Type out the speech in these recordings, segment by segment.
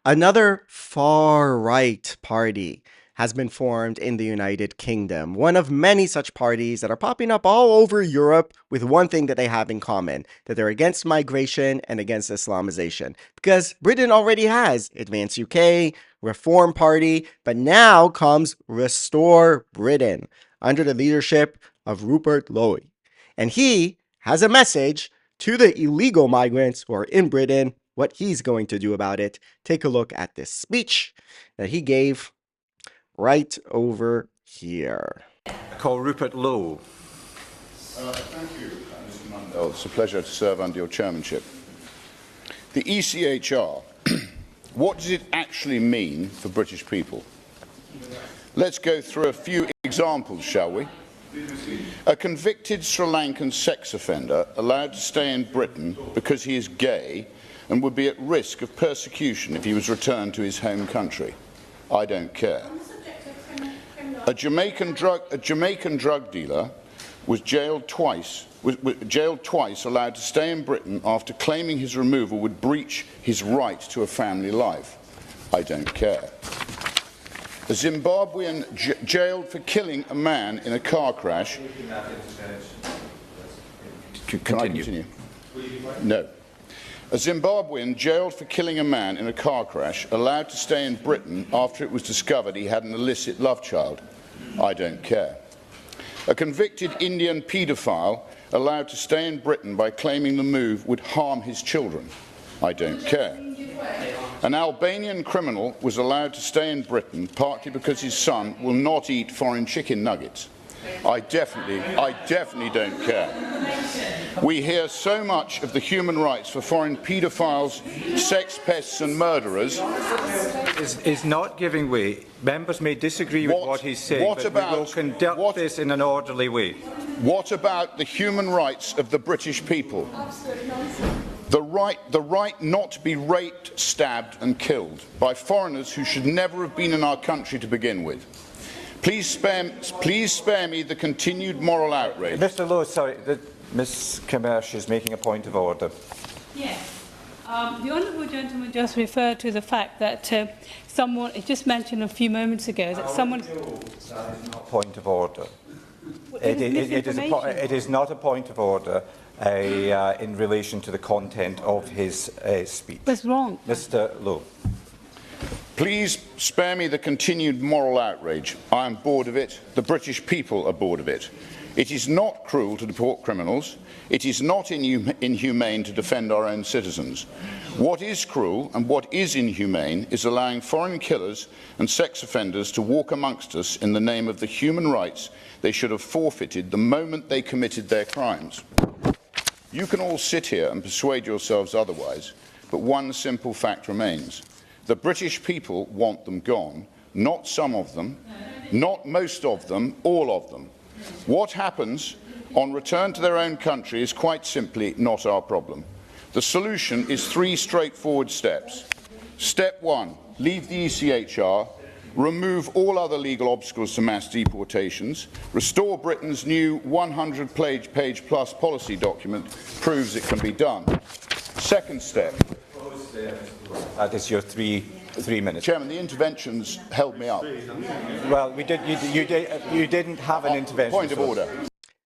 Another far-right party has been formed in the United Kingdom, one of many such parties that are popping up all over Europe with one thing that they have in common, that they're against migration and against Islamization. Because Britain already has Advance UK, Reform Party, but now comes Restore Britain under the leadership of Rupert Lowe. And he has a message to the illegal migrants who are in Britain, what he's going to do about it. Take a look at this speech that he gave right over here. Call Rupert Lowe. Thank you, Mr. Mundell. It's a pleasure to serve under your chairmanship. The ECHR, what does it actually mean for British people? Let's go through a few examples, shall we? A convicted Sri Lankan sex offender allowed to stay in Britain because he is gay and would be at risk of persecution if he was returned to his home country. I don't care. A Jamaican drug dealer was jailed twice, allowed to stay in Britain after claiming his removal would breach his right to a family life. I don't care. A Zimbabwean jailed for killing a man in a car crash. Can I continue? No. A Zimbabwean jailed for killing a man in a car crash, allowed to stay in Britain after it was discovered he had an illicit love child. I don't care. A convicted Indian paedophile allowed to stay in Britain by claiming the move would harm his children. I don't care. An Albanian criminal was allowed to stay in Britain partly because his son will not eat foreign chicken nuggets. I definitely don't care. We hear so much of the human rights for foreign paedophiles, sex pests and murderers. Is not giving way. Members may disagree with what he's saying, but we will conduct this in an orderly way. What about the human rights of the British people? The right not to be raped, stabbed and killed by foreigners who should never have been in our country to begin with. Please spare me the continued moral outrage. Mr. Lowe, sorry, Ms. Commerce is making a point of order. Yes. The honourable gentleman just referred to the fact that someone, it just mentioned a few moments ago, that someone... That is not a point of order. It is not a point of order in relation to the content of his speech. What's wrong? Mr. Lowe. Please spare me the continued moral outrage. I am bored of it. The British people are bored of it. It is not cruel to deport criminals. It is not inhumane to defend our own citizens. What is cruel and what is inhumane is allowing foreign killers and sex offenders to walk amongst us in the name of the human rights they should have forfeited the moment they committed their crimes. You can all sit here and persuade yourselves otherwise, but one simple fact remains. The British people want them gone, not some of them, not most of them, all of them. What happens on return to their own country is quite simply not our problem. The solution is three straightforward steps. Step one, leave the ECHR, remove all other legal obstacles to mass deportations, restore Britain's new 100-page plus policy document proves it can be done. Second step. That is your three minutes. Chairman, the interventions held me up. Well, you didn't have an intervention. Point of order.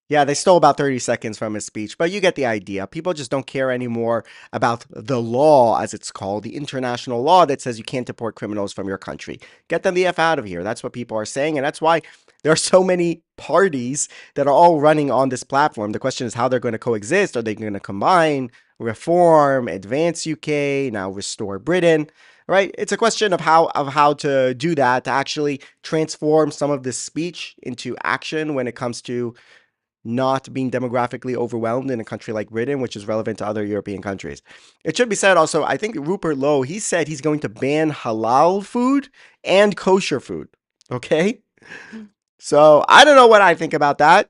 Yeah, they stole about 30 seconds from his speech, but you get the idea. People just don't care anymore about the law, as it's called, the international law that says you can't deport criminals from your country. Get them the F out of here. That's what people are saying, and that's why there are so many parties that are all running on this platform. The question is how they're going to coexist. Are they going to combine, reform, advance UK, now restore Britain? Right? It's a question of how to do that, to actually transform some of this speech into action when it comes to not being demographically overwhelmed in a country like Britain, which is relevant to other European countries. It should be said also, I think Rupert Lowe, he said he's going to ban halal food and kosher food. Okay? So I don't know what I think about that.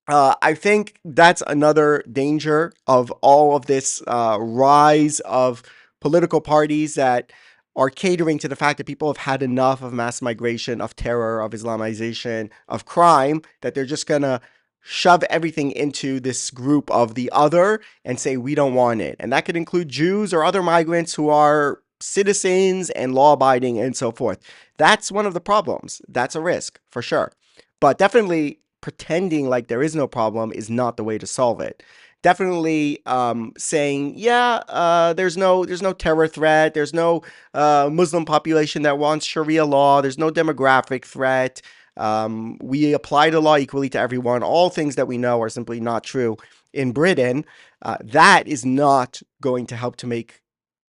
I think that's another danger of all of this rise of political parties that are catering to the fact that people have had enough of mass migration, of terror, of Islamization, of crime, that they're just going to shove everything into this group of the other and say, we don't want it. And that could include Jews or other migrants who are citizens and law abiding and so forth. That's one of the problems. That's a risk for sure. But definitely pretending like there is no problem is not the way to solve it. Definitely saying, yeah, there's no terror threat. There's no Muslim population that wants Sharia law. There's no demographic threat. We apply the law equally to everyone. All things that we know are simply not true in Britain. That is not going to help to make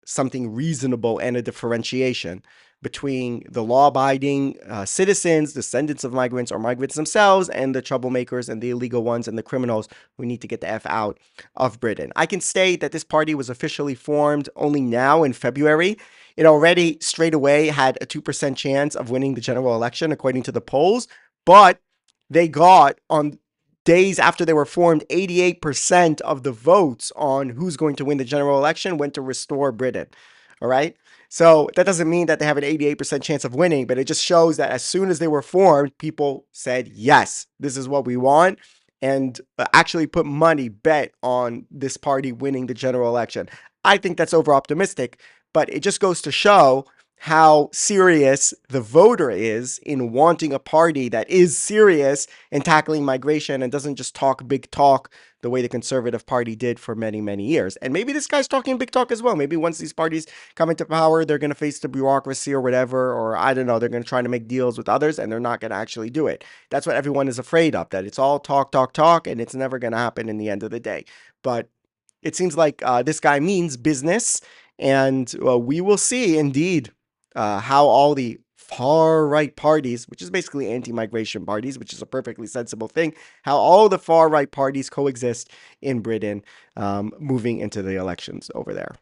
something reasonable and a differentiation between the law-abiding citizens, descendants of migrants or migrants themselves, and the troublemakers and the illegal ones and the criminals who need to get the F out of Britain. I can state that this party was officially formed only now in February. It already straight away had a 2% chance of winning the general election, according to the polls, but they got, on days after they were formed, 88% of the votes on who's going to win the general election went to restore Britain. All right. So that doesn't mean that they have an 88% chance of winning, but it just shows that as soon as they were formed, people said, yes, this is what we want, and actually put money, bet on this party winning the general election. I think that's over optimistic, but it just goes to show how serious the voter is in wanting a party that is serious in tackling migration and doesn't just talk big talk the way the Conservative Party did for many, many years. And maybe this guy's talking big talk as well. Maybe once these parties come into power, they're going to face the bureaucracy or whatever, or I don't know, they're going to try to make deals with others and they're not going to actually do it. That's what everyone is afraid of, that it's all talk, talk, talk, and it's never going to happen in the end of the day. But it seems like this guy means business, and we will see indeed how all the far right parties, which is basically anti-migration parties, which is a perfectly sensible thing, how all the far right parties coexist in Britain moving into the elections over there.